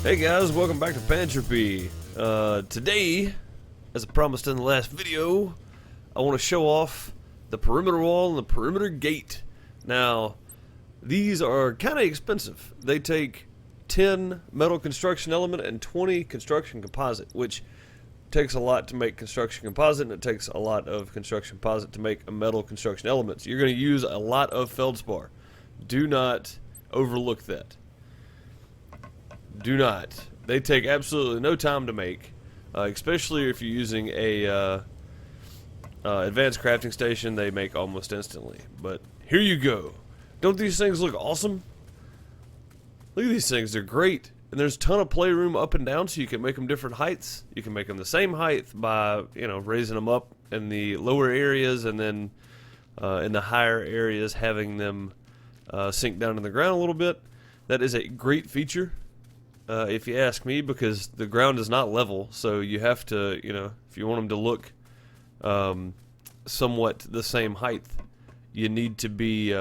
Hey guys, welcome back to Pantropy. Today, as I promised in the last video, I want to show off the perimeter wall and the perimeter gate. Now, these are kind of expensive. They take 10 metal construction element and 20 construction composite, which takes a lot to make construction composite, and it takes a lot of construction composite to make a metal construction element. So you're going to use a lot of feldspar. Do not overlook that. Do not. They take absolutely no time to make, especially if you're using a advanced crafting station. They make almost instantly. But here you go. Don't these things look awesome? Look at these things. They're great. And there's a ton of playroom up and down, so you can make them different heights. You can make them the same height by, raising them up in the lower areas, and then in the higher areas having them sink down to the ground a little bit. That is a great feature. If you ask me, because the ground is not level, so you have to, if you want them to look somewhat the same height, you need to be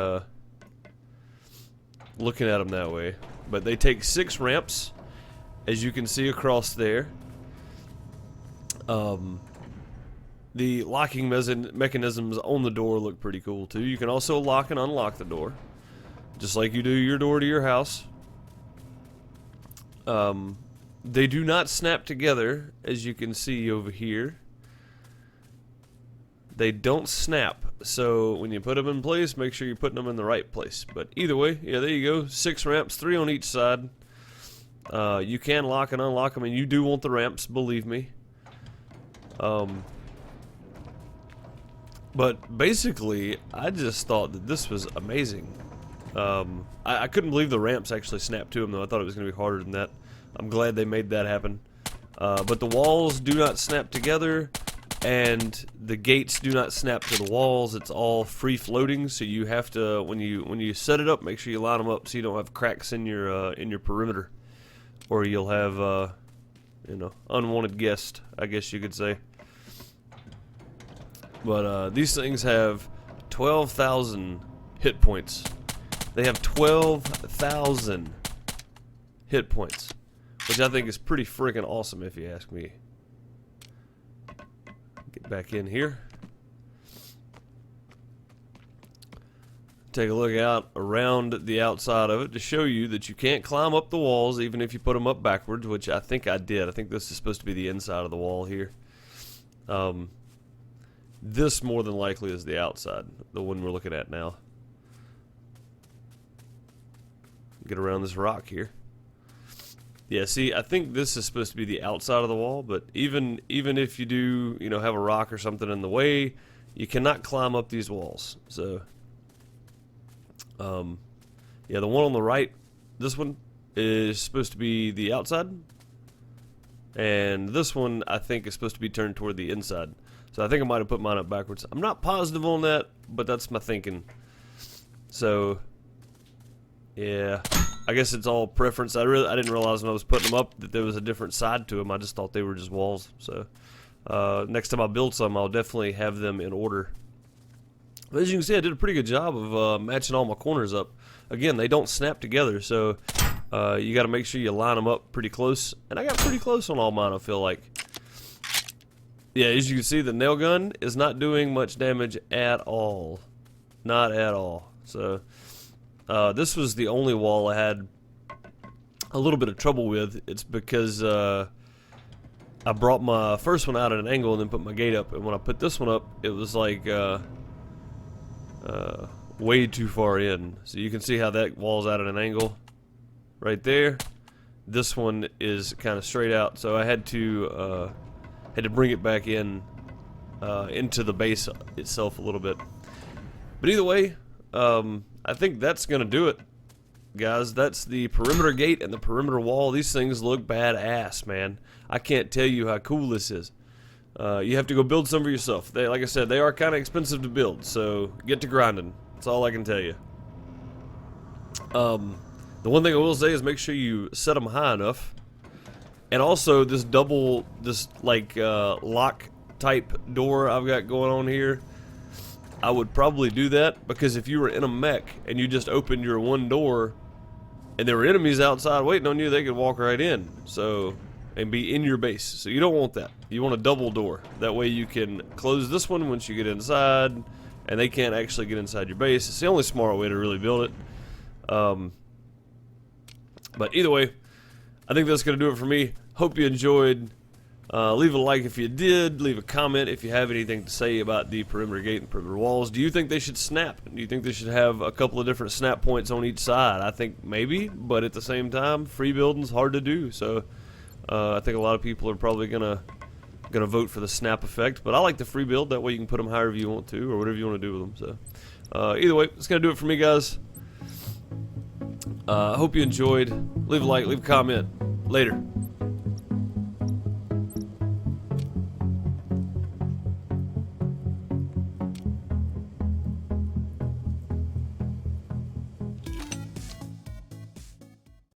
looking at them that way. But they take 6 ramps, as you can see across there. The locking mechanisms on the door look pretty cool too. You can also lock and unlock the door, just like you do your door to your house. They do not snap together, as you can see over here. They don't snap, so when you put them in place, make sure you're putting them in the right place. But either way, yeah, there you go. 6 ramps, 3 on each side. You can lock and unlock them, and you do want the ramps, believe me. But basically, I just thought that this was amazing. I couldn't believe the ramps actually snapped to them, though. I thought it was going to be harder than that. I'm glad they made that happen. But the walls do not snap together, and the gates do not snap to the walls. It's all free floating, so you have to, when you set it up, make sure you line them up so you don't have cracks in your perimeter, or you'll have unwanted guests, I guess you could say. But these things have 12,000 hit points. They have 12,000 hit points, which I think is pretty freaking awesome if you ask me. Get back in here. Take a look out around the outside of it to show you that you can't climb up the walls even if you put them up backwards, which I think I did. I think this is supposed to be the inside of the wall here. This more than likely is the outside, the one we're looking at now. Get around this rock here. Yeah, see, I think this is supposed to be the outside of the wall, but even if you do, have a rock or something in the way, you cannot climb up these walls. So, yeah, the one on the right, this one is supposed to be the outside, and this one I think is supposed to be turned toward the inside. So I think I might have put mine up backwards. I'm not positive on that, but that's my thinking. So, yeah, I guess it's all preference. I didn't realize when I was putting them up that there was a different side to them. I just thought they were just walls. So next time I build some, I'll definitely have them in order. But as you can see, I did a pretty good job of matching all my corners up. Again, they don't snap together, so you got to make sure you line them up pretty close. And I got pretty close on all mine, I feel like. Yeah, as you can see, the nail gun is not doing much damage at all. Not at all. So this was the only wall I had a little bit of trouble with. It's because I brought my first one out at an angle and then put my gate up. And when I put this one up, it was like way too far in. So you can see how that wall's out at an angle right there. This one is kind of straight out. So I had to bring it back in into the base itself a little bit. But either way, I think that's going to do it, guys. That's the perimeter gate and the perimeter wall. These things look badass, man. I can't tell you how cool this is. You have to go build some for yourself. Like I said, they are kind of expensive to build, so get to grinding. That's all I can tell you. The one thing I will say is make sure you set them high enough. And also this lock type door I've got going on here, I would probably do that, because if you were in a mech and you just opened your one door and there were enemies outside waiting on you, they could walk right in. So, and be in your base. So you don't want that. You want a double door. That way you can close this one once you get inside, and they can't actually get inside your base. It's the only smart way to really build it. But either way, I think that's going to do it for me. Hope you enjoyed. Leave a like if you did. Leave a comment if you have anything to say about the perimeter gate and perimeter walls. Do you think they should snap? Do you think they should have a couple of different snap points on each side? I think maybe, but at the same time, free building's hard to do. So I think a lot of people are probably gonna vote for the snap effect. But I like the free build. That way you can put them however you want to, or whatever you want to do with them. So either way, it's gonna do it for me, guys. I hope you enjoyed. Leave a like, leave a comment. Later.